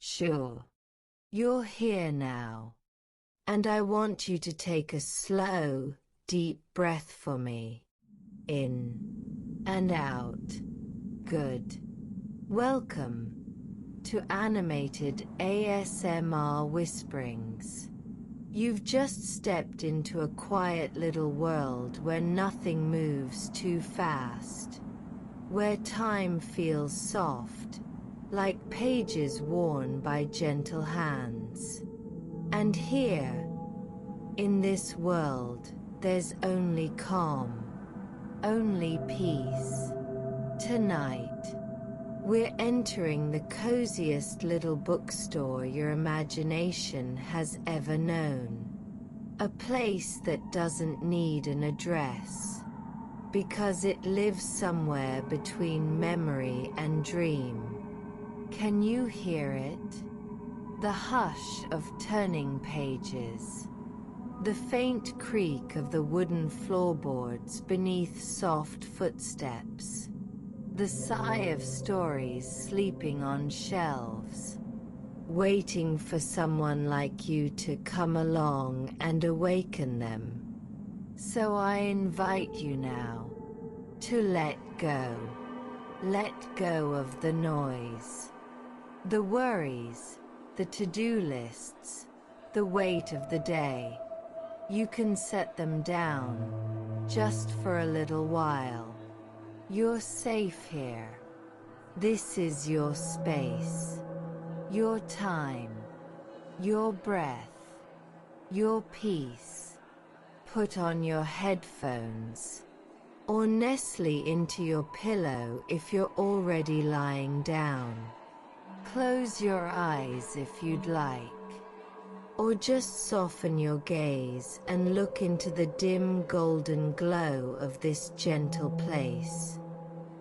Sure. You're here now. And I want you to take a slow, deep breath for me. In and out. Good. Welcome to Animated ASMR Whisperings. You've just stepped into a quiet little world where nothing moves too fast, where time feels soft, like pages worn by gentle hands. And here, in this world, there's only calm, only peace. Tonight, we're entering the coziest little bookstore your imagination has ever known. A place that doesn't need an address, because it lives somewhere between memory and dream. Can you hear it? The hush of turning pages. The faint creak of the wooden floorboards beneath soft footsteps. The sigh of stories sleeping on shelves, waiting for someone like you to come along and awaken them. So I invite you now to let go. Let go of the noise, the worries, the to-do lists, the weight of the day. You can set them down, just for a little while. You're safe here. This is your space, your time, your breath, your peace. Put on your headphones, or nestle into your pillow if you're already lying down. Close your eyes if you'd like, or just soften your gaze and look into the dim golden glow of this gentle place.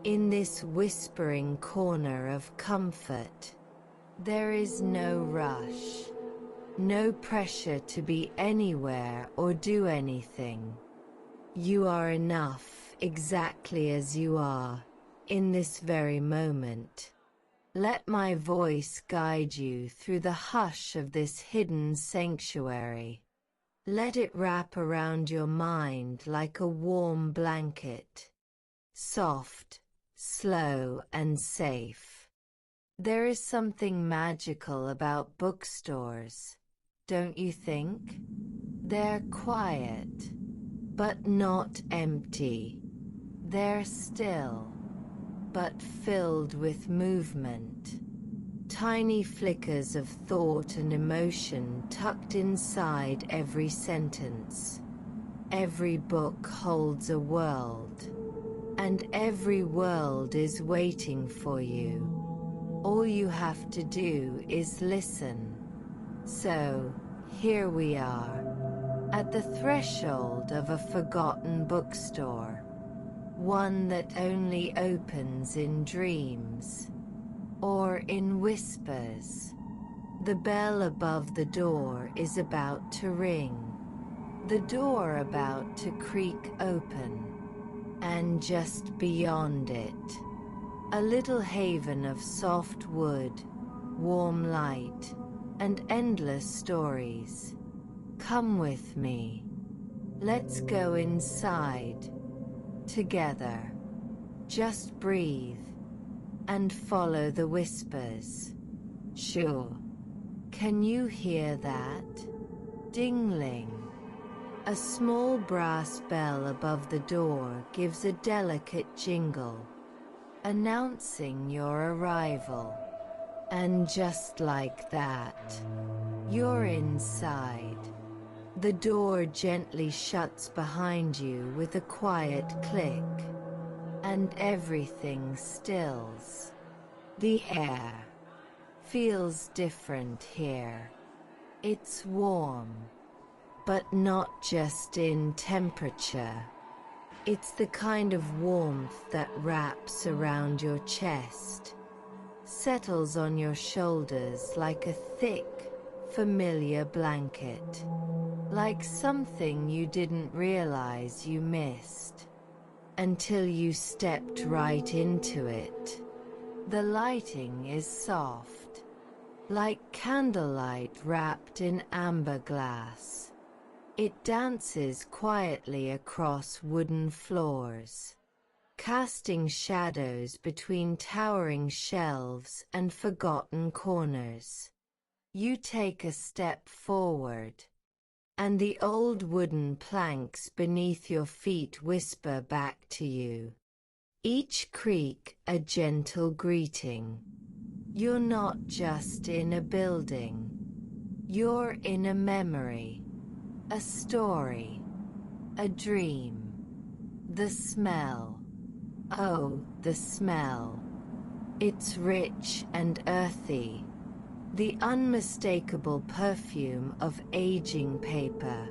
In this whispering corner of comfort, there is no rush, no pressure to be anywhere or do anything. You are enough exactly as you are, in this very moment. Let my voice guide you through the hush of this hidden sanctuary. Let it wrap around your mind like a warm blanket. Soft, slow, and safe. There is something magical about bookstores, don't you think? They're quiet, but not empty. They're still, but filled with movement. Tiny flickers of thought and emotion tucked inside every sentence. Every book holds a world, and every world is waiting for you. All you have to do is listen. So, here we are, at the threshold of a forgotten bookstore. One that only opens in dreams, or in whispers. The bell above the door is about to ring, the door about to creak open, and just beyond it, a little haven of soft wood, warm light, and endless stories. Come with me. Let's go inside. Together. Just breathe and follow the whispers. Sure. Can you hear that? Dingling. A small brass bell above the door gives a delicate jingle, announcing your arrival. And just like that, you're inside. The door gently shuts behind you with a quiet click, and everything stills. The air feels different here. It's warm, but not just in temperature. It's the kind of warmth that wraps around your chest, settles on your shoulders like a thick, familiar blanket. Like something you didn't realize you missed, until you stepped right into it. The lighting is soft, like candlelight wrapped in amber glass. It dances quietly across wooden floors, casting shadows between towering shelves and forgotten corners. You take a step forward, and the old wooden planks beneath your feet whisper back to you, each creak a gentle greeting. You're not just in a building. You're in a memory, a story, a dream. The smell. Oh, the smell. It's rich and earthy, the unmistakable perfume of aging paper,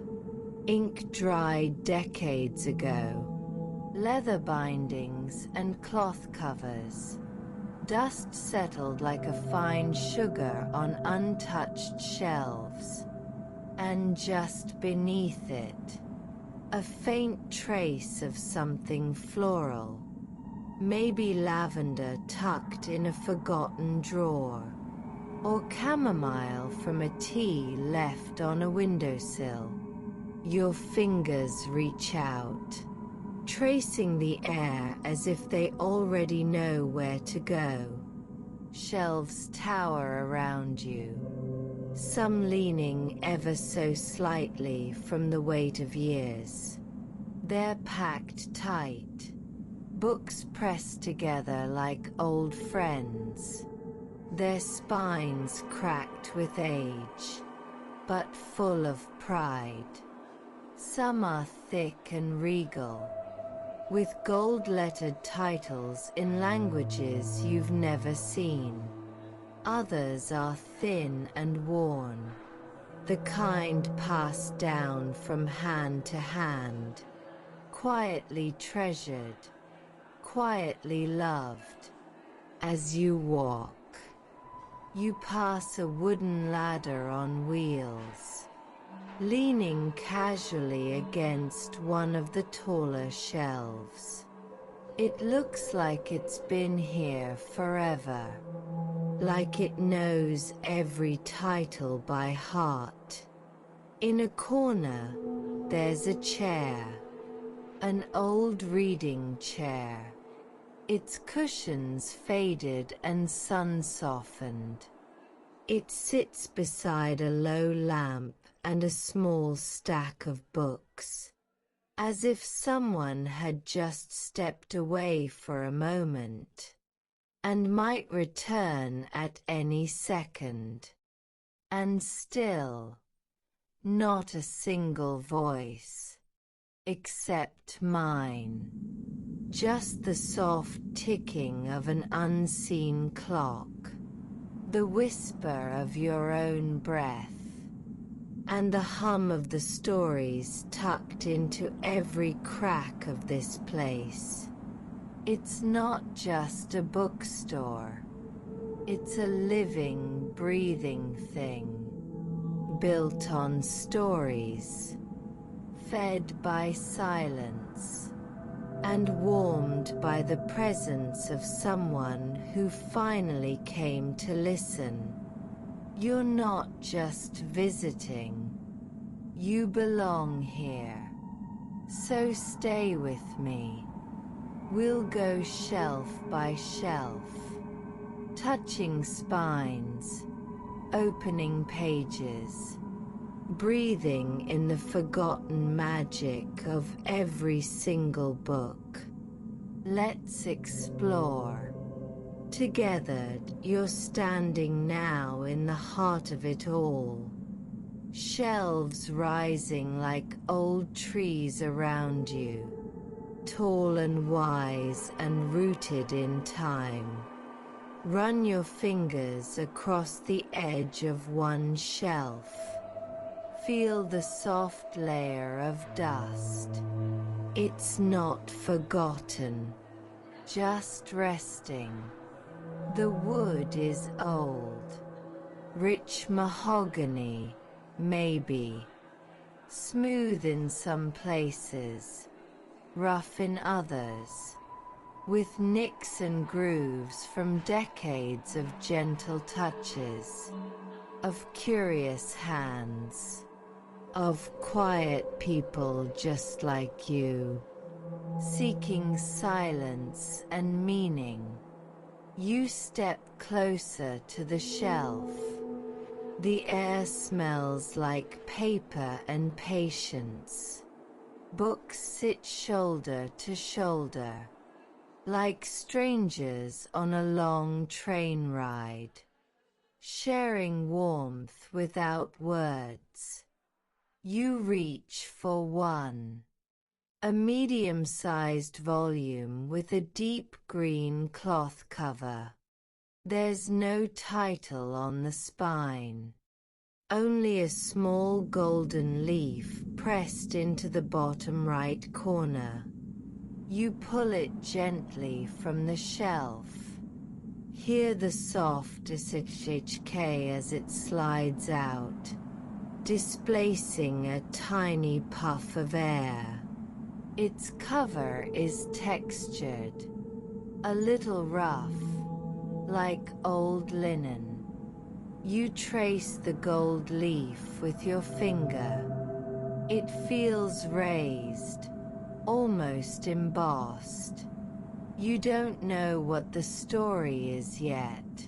ink dried decades ago, leather bindings and cloth covers, dust settled like a fine sugar on untouched shelves, and just beneath it, a faint trace of something floral, maybe lavender tucked in a forgotten drawer, or chamomile from a tea left on a windowsill. Your fingers reach out, tracing the air as if they already know where to go. Shelves tower around you, some leaning ever so slightly from the weight of years. They're packed tight, books pressed together like old friends, their spines cracked with age, but full of pride. Some are thick and regal, with gold-lettered titles in languages you've never seen. Others are thin and worn, the kind passed down from hand to hand, quietly treasured, quietly loved. As you walk, you pass a wooden ladder on wheels, leaning casually against one of the taller shelves. It looks like it's been here forever, like it knows every title by heart. In a corner, there's a chair, an old reading chair, its cushions faded and sun-softened. It sits beside a low lamp and a small stack of books, as if someone had just stepped away for a moment, and might return at any second. And still, not a single voice, except mine. Just the soft ticking of an unseen clock, the whisper of your own breath, and the hum of the stories tucked into every crack of this place. It's not just a bookstore. It's a living, breathing thing, built on stories, fed by silence, and warmed by the presence of someone who finally came to listen. You're not just visiting. You belong here. So stay with me. We'll go shelf by shelf, touching spines, opening pages, breathing in the forgotten magic of every single book. Let's explore. Together, you're standing now in the heart of it all. Shelves rising like old trees around you, tall and wise and rooted in time. Run your fingers across the edge of one shelf. Feel the soft layer of dust. It's not forgotten, just resting. The wood is old, rich mahogany, maybe, smooth in some places, rough in others, with nicks and grooves from decades of gentle touches. of curious hands, of quiet people just like you, seeking silence and meaning. You step closer to the shelf. The air smells like paper and patience. Books sit shoulder to shoulder, like strangers on a long train ride, sharing warmth without words. You reach for one, a medium-sized volume with a deep green cloth cover. There's no title on the spine, only a small golden leaf pressed into the bottom right corner. You pull it gently from the shelf. Hear the soft shk as it slides out, displacing a tiny puff of air. Its cover is textured, a little rough, like old linen. You trace the gold leaf with your finger. It feels raised, almost embossed. You don't know what the story is yet,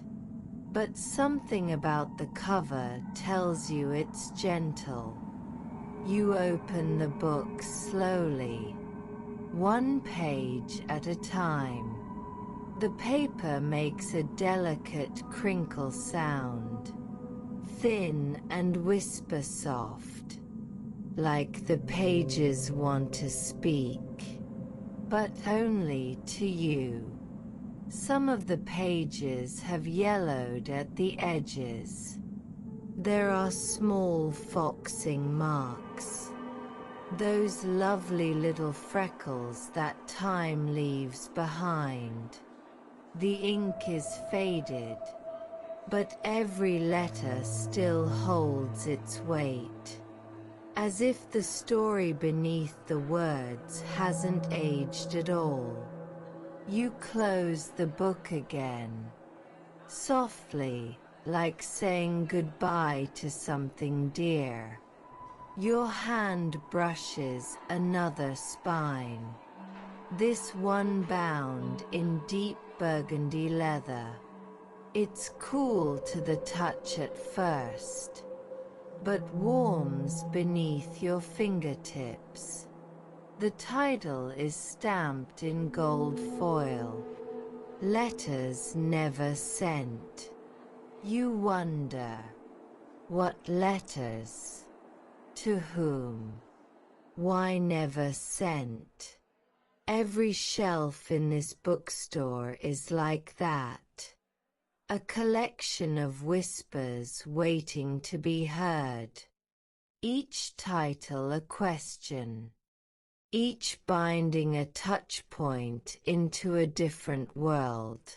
but something about the cover tells you it's gentle. You open the book slowly, one page at a time. The paper makes a delicate crinkle sound, thin and whisper soft, like the pages want to speak, but only to you. Some of the pages have yellowed at the edges. There are small foxing marks, those lovely little freckles that time leaves behind. The ink is faded, but every letter still holds its weight, as if the story beneath the words hasn't aged at all. You close the book again, softly, like saying goodbye to something dear. Your hand brushes another spine, this one bound in deep burgundy leather. It's cool to the touch at first, but warms beneath your fingertips. The title is stamped in gold foil, Letters Never Sent. You wonder, what letters? To whom? Why never sent? Every shelf in this bookstore is like that, a collection of whispers waiting to be heard. Each title a question, each binding a touch point into a different world.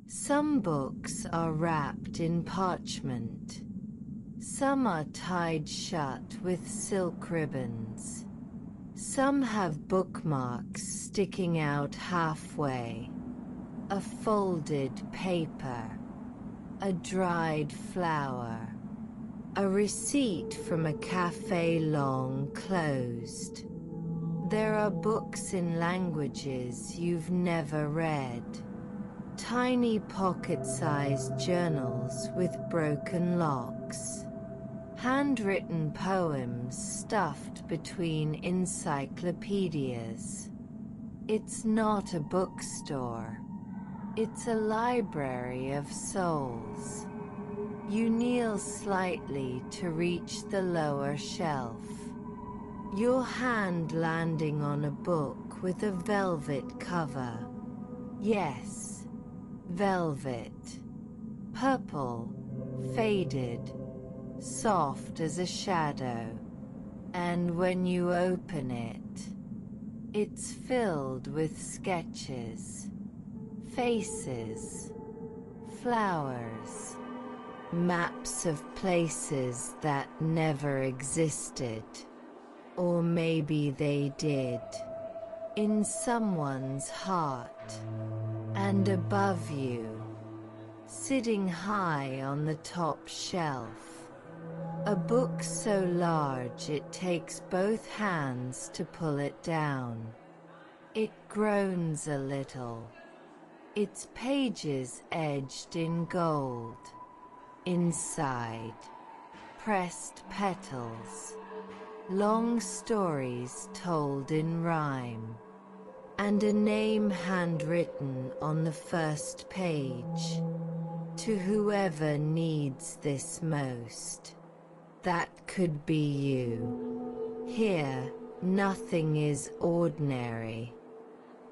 Some books are wrapped in parchment. Some are tied shut with silk ribbons. Some have bookmarks sticking out halfway. A folded paper, a dried flower, a receipt from a cafe long closed. There are books in languages you've never read. Tiny pocket-sized journals with broken locks. Handwritten poems stuffed between encyclopedias. It's not a bookstore. It's a library of souls. You kneel slightly to reach the lower shelf, your hand landing on a book with a velvet cover. Yes, velvet. Purple, faded, soft as a shadow. And when you open it, it's filled with sketches, faces, flowers, maps of places that never existed. Or maybe they did, in someone's heart. And above you, sitting high on the top shelf. A book so large it takes both hands to pull it down. It groans a little, its pages edged in gold. Inside, pressed petals, long stories told in rhyme, and a name handwritten on the first page. To whoever needs this most. That could be you. Here, nothing is ordinary.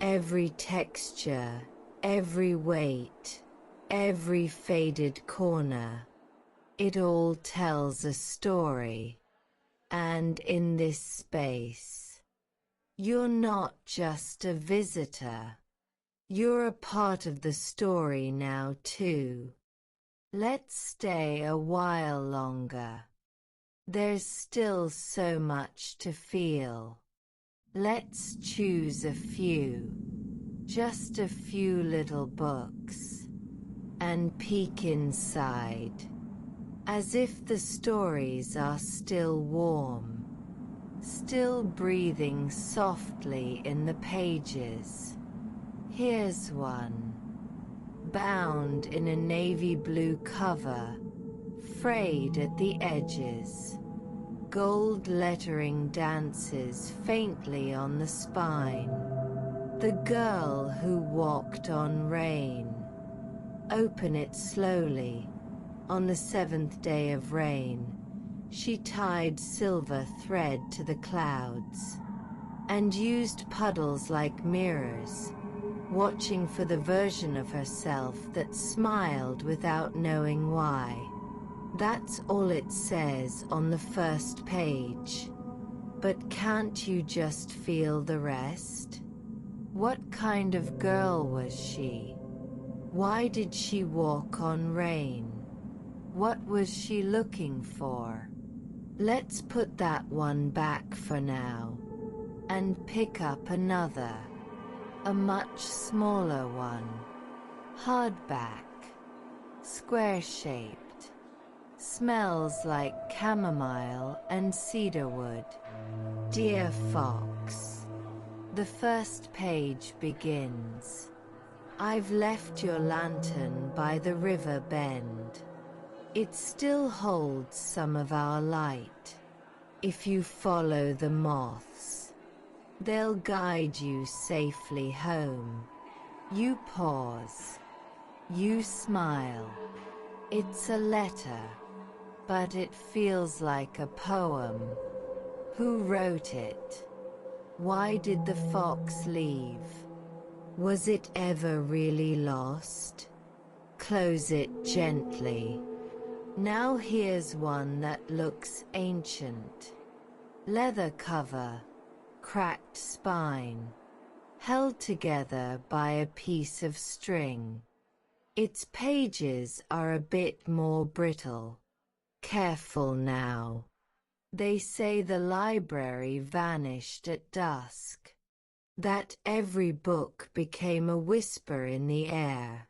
Every texture, every weight, every faded corner, it all tells a story. And in this space, you're not just a visitor. You're a part of the story now too. Let's stay a while longer. There's still so much to feel. Let's choose a few, just a few little books, and peek inside, as if the stories are still warm, still breathing softly in the pages. Here's one, bound in a navy blue cover, frayed at the edges. Gold lettering dances faintly on the spine. The Girl Who Walked on Rain. Open it slowly. On the seventh day of rain, she tied silver thread to the clouds, and used puddles like mirrors, watching for the version of herself that smiled without knowing why. That's all it says on the first page. But can't you just feel the rest? What kind of girl was she? Why did she walk on rain? What was she looking for? Let's put that one back for now, and pick up another, a much smaller one. Hardback, square-shaped. Smells like chamomile and cedarwood. Dear Fox. The first page begins. I've left your lantern by the river bend. It still holds some of our light. If you follow the moths, they'll guide you safely home. You pause. You smile. It's a letter, but it feels like a poem. Who wrote it? Why did the fox leave? Was it ever really lost? Close it gently. Now here's one that looks ancient. Leather cover, cracked spine, held together by a piece of string. Its pages are a bit more brittle. Careful now. They say the library vanished at dusk. That every book became a whisper in the air.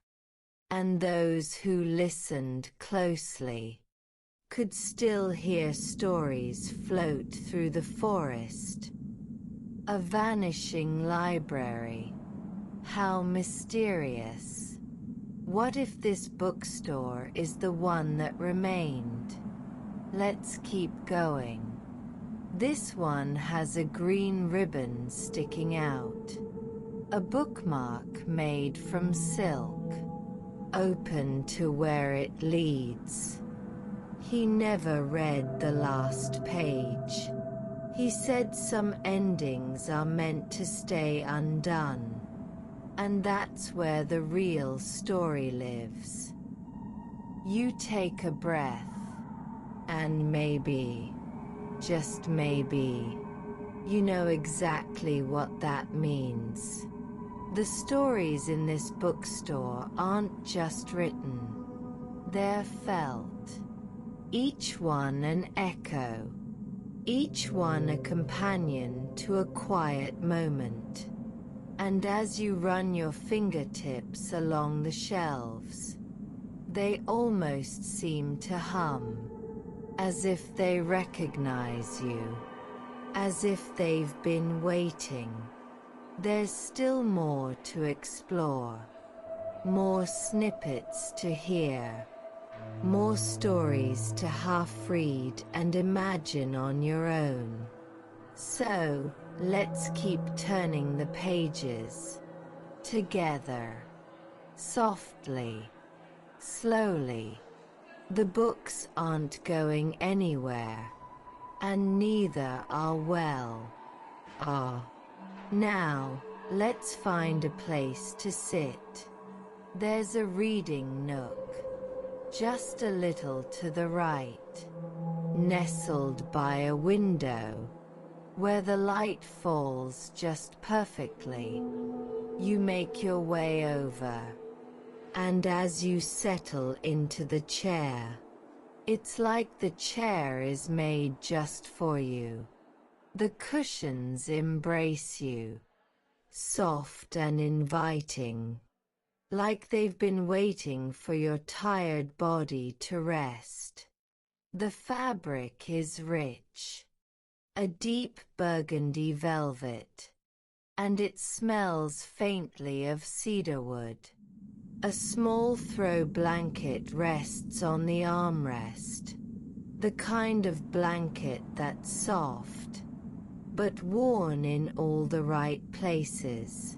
And those who listened closely could still hear stories float through the forest. A vanishing library. How mysterious. What if this bookstore is the one that remained? Let's keep going. This one has a green ribbon sticking out. A bookmark made from silk. Open to where it leads. He never read the last page. He said some endings are meant to stay undone. And that's where the real story lives. You take a breath, and maybe, just maybe, you know exactly what that means. The stories in this bookstore aren't just written. They're felt. Each one an echo. Each one a companion to a quiet moment. And as you run your fingertips along the shelves, They almost seem to hum, as if they recognize you, as if they've been waiting. There's still more to explore, more snippets to hear, more stories to half read and imagine on your own. So, let's keep turning the pages, together, softly, slowly. The books aren't going anywhere, and neither are well. Now, let's find a place to sit. There's a reading nook, just a little to the right, nestled by a window, where the light falls just perfectly. You make your way over, and as you settle into the chair, it's like the chair is made just for you. The cushions embrace you, soft and inviting, like they've been waiting for your tired body to rest. The fabric is rich, a deep burgundy velvet, and it smells faintly of cedarwood. A small throw blanket rests on the armrest, the kind of blanket that's soft, but worn in all the right places.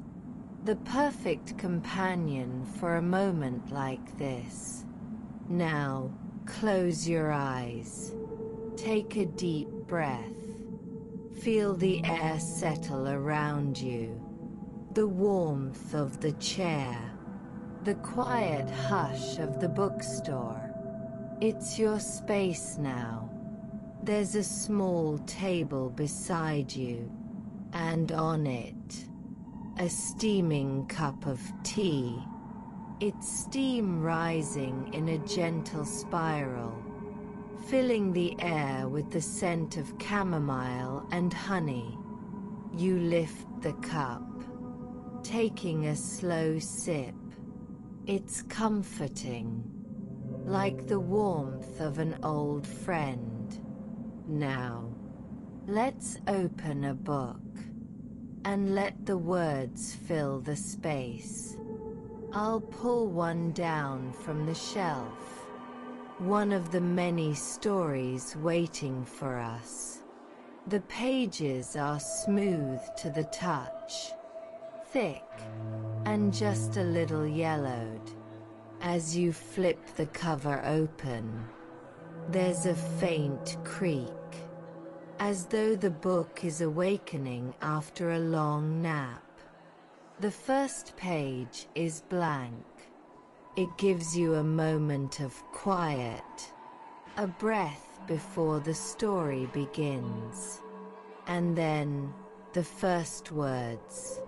The perfect companion for a moment like this. Now, close your eyes. Take a deep breath. Feel the air settle around you, the warmth of the chair, the quiet hush of the bookstore. It's your space now. There's a small table beside you, and on it, a steaming cup of tea. Its steam rising in a gentle spiral, filling the air with the scent of chamomile and honey. You lift the cup, taking a slow sip. It's comforting, like the warmth of an old friend. Now, let's open a book, and let the words fill the space. I'll pull one down from the shelf, one of the many stories waiting for us. The pages are smooth to the touch, thick, and just a little yellowed. As you flip the cover open, there's a faint creak, as though the book is awakening after a long nap. The first page is blank. It gives you a moment of quiet, a breath before the story begins. And then, the first words.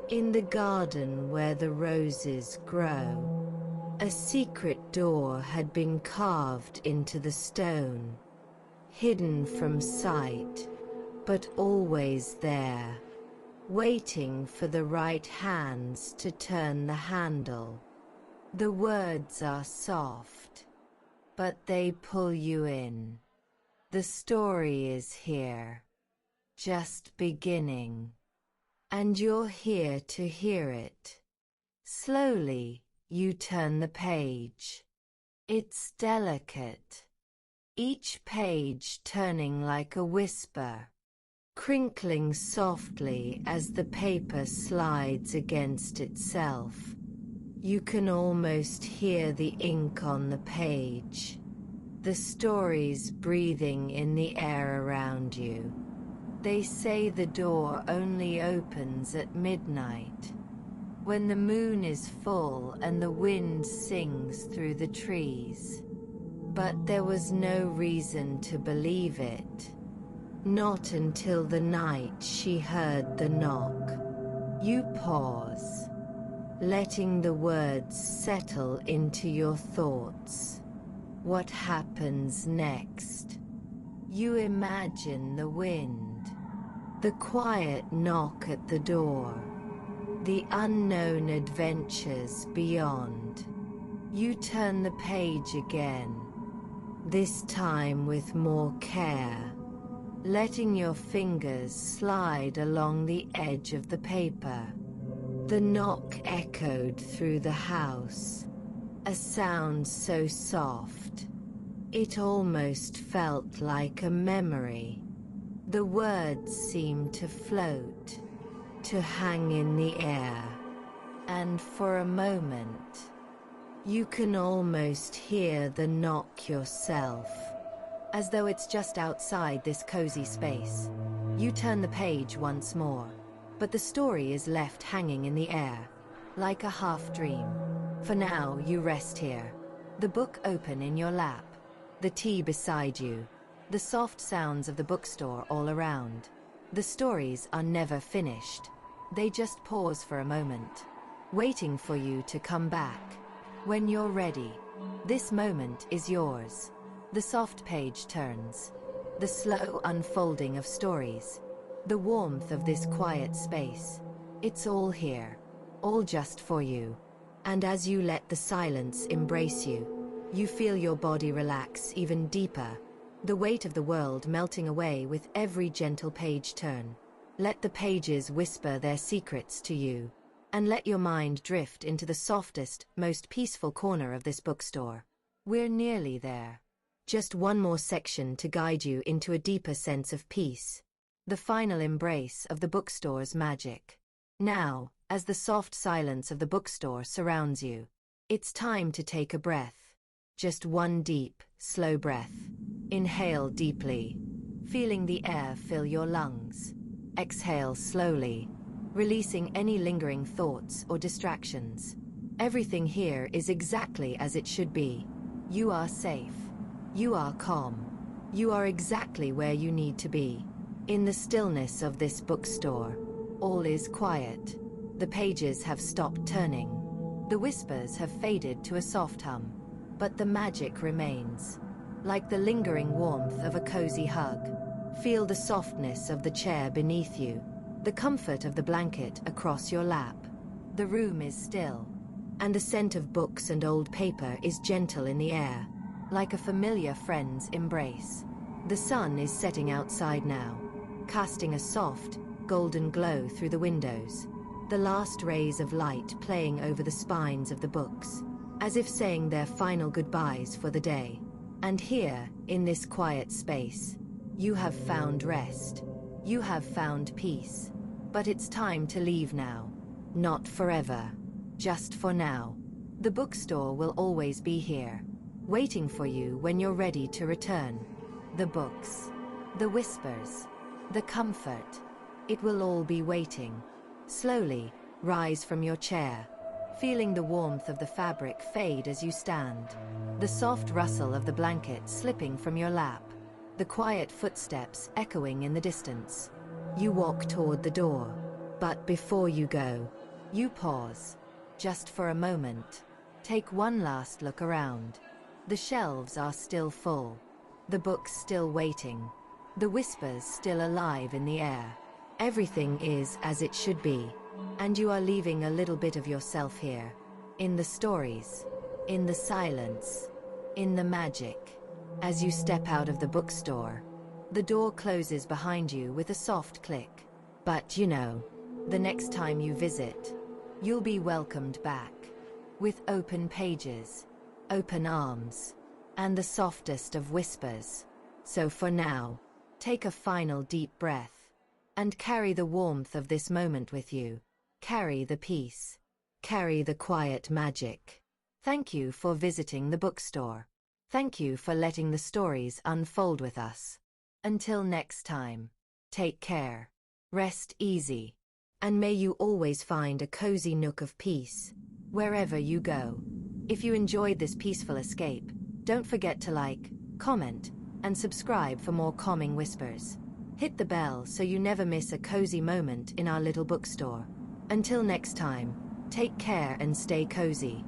In the garden where the roses grow, a secret door had been carved into the stone, hidden from sight, but always there, waiting for the right hands to turn the handle. The words are soft, but they pull you in. The story is here, just beginning, and you're here to hear it. Slowly, you turn the page. It's delicate, each page turning like a whisper, crinkling softly as the paper slides against itself. You can almost hear the ink on the page, the stories breathing in the air around you. They say the door only opens at midnight, when the moon is full and the wind sings through the trees. But there was no reason to believe it. Not until the night she heard the knock. You pause, letting the words settle into your thoughts. What happens next? You imagine the wind, the quiet knock at the door, the unknown adventures beyond. You turn the page again, this time with more care, letting your fingers slide along the edge of the paper. The knock echoed through the house, a sound so soft, it almost felt like a memory. The words seemed to float, to hang in the air, and for a moment, you can almost hear the knock yourself, as though it's just outside this cozy space. You turn the page once more, but the story is left hanging in the air, like a half-dream. For now, you rest here, the book open in your lap, the tea beside you, the soft sounds of the bookstore all around. The stories are never finished. They just pause for a moment, waiting for you to come back. When you're ready, this moment is yours. The soft page turns, the slow unfolding of stories, the warmth of this quiet space. It's all here, all just for you. And as you let the silence embrace you, you feel your body relax even deeper, the weight of the world melting away with every gentle page turn. Let the pages whisper their secrets to you, and let your mind drift into the softest, most peaceful corner of this bookstore. We're nearly there. Just one more section to guide you into a deeper sense of peace, the final embrace of the bookstore's magic. Now, as the soft silence of the bookstore surrounds you, it's time to take a breath. Just one deep, slow breath. Inhale deeply, feeling the air fill your lungs. Exhale slowly, releasing any lingering thoughts or distractions. Everything here is exactly as it should be. You are safe. You are calm. You are exactly where you need to be. In the stillness of this bookstore, all is quiet. The pages have stopped turning. The whispers have faded to a soft hum. But the magic remains, like the lingering warmth of a cozy hug. Feel the softness of the chair beneath you, the comfort of the blanket across your lap. The room is still, and the scent of books and old paper is gentle in the air, like a familiar friend's embrace. The sun is setting outside now, casting a soft, golden glow through the windows, the last rays of light playing over the spines of the books, as if saying their final goodbyes for the day. And here, in this quiet space, you have found rest. You have found peace. But it's time to leave now. Not forever. Just for now. The bookstore will always be here, waiting for you when you're ready to return. The books, the whispers, the comfort. It will all be waiting. Slowly, rise from your chair, feeling the warmth of the fabric fade as you stand, the soft rustle of the blanket slipping from your lap, the quiet footsteps echoing in the distance. You walk toward the door, but before you go, you pause, just for a moment. Take one last look around. The shelves are still full, the books still waiting, the whispers still alive in the air. Everything is as it should be. And you are leaving a little bit of yourself here. In the stories, in the silence, in the magic. As you step out of the bookstore, the door closes behind you with a soft click. But you know, the next time you visit, you'll be welcomed back. With open pages, open arms, and the softest of whispers. So for now, take a final deep breath, and carry the warmth of this moment with you. Carry the peace. Carry the quiet magic. Thank you for visiting the bookstore. Thank you for letting the stories unfold with us. Until next time, take care, rest easy, and may you always find a cozy nook of peace, wherever you go. If you enjoyed this peaceful escape, don't forget to like, comment, and subscribe for more calming whispers. Hit the bell so you never miss a cozy moment in our little bookstore. Until next time, take care and stay cozy.